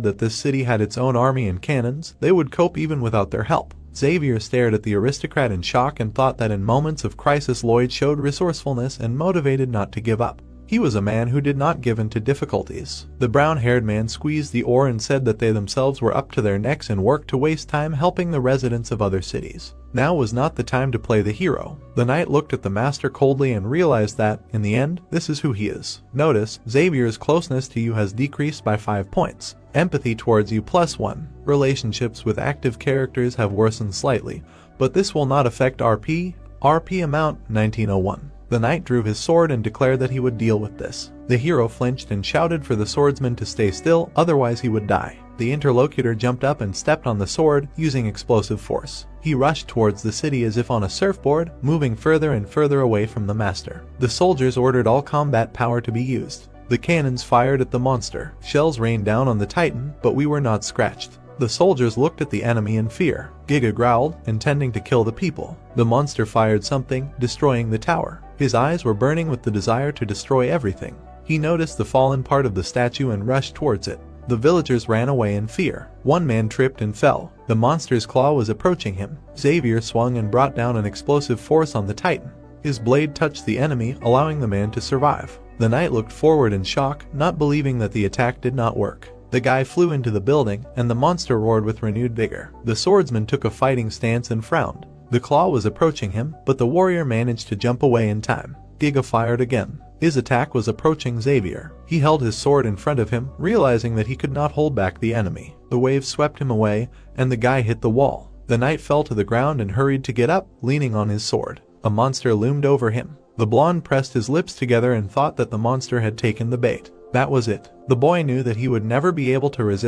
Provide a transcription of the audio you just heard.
that this city had its own army and cannons, they would cope even without their help. Xavier stared at the aristocrat in shock and thought that in moments of crisis Lloyd showed resourcefulness and motivated not to give up. He was a man who did not give in to difficulties. The brown-haired man squeezed the oar and said that they themselves were up to their necks in work to waste time helping the residents of other cities. Now was not the time to play the hero. The knight looked at the master coldly and realized that, in the end, this is who he is. Notice, Xavier's closeness to you has decreased by 5 points. Empathy towards you +1. Relationships with active characters have worsened slightly, but this will not affect RP. RP amount 1901. The knight drew his sword and declared that he would deal with this. The hero flinched and shouted for the swordsman to stay still, otherwise he would die. The interlocutor jumped up and stepped on the sword, using explosive force. He rushed towards the city as if on a surfboard, moving further and further away from the master. The soldiers ordered all combat power to be used. The cannons fired at the monster. Shells rained down on the Titan, but we were not scratched. The soldiers looked at the enemy in fear. Giga growled, intending to kill the people. The monster fired something, destroying the tower. His eyes were burning with the desire to destroy everything. He noticed the fallen part of the statue and rushed towards it. The villagers ran away in fear. One man tripped and fell. The monster's claw was approaching him. Xavier swung and brought down an explosive force on the Titan. His blade touched the enemy, allowing the man to survive. The knight looked forward in shock, not believing that the attack did not work. The guy flew into the building, and the monster roared with renewed vigor. The swordsman took a fighting stance and frowned. The claw was approaching him, but the warrior managed to jump away in time. Giga fired again. His attack was approaching Xavier. He held his sword in front of him, realizing that he could not hold back the enemy. The wave swept him away, and the guy hit the wall. The knight fell to the ground and hurried to get up, leaning on his sword. A monster loomed over him. The blonde pressed his lips together and thought that the monster had taken the bait. That was it. The boy knew that he would never be able to resist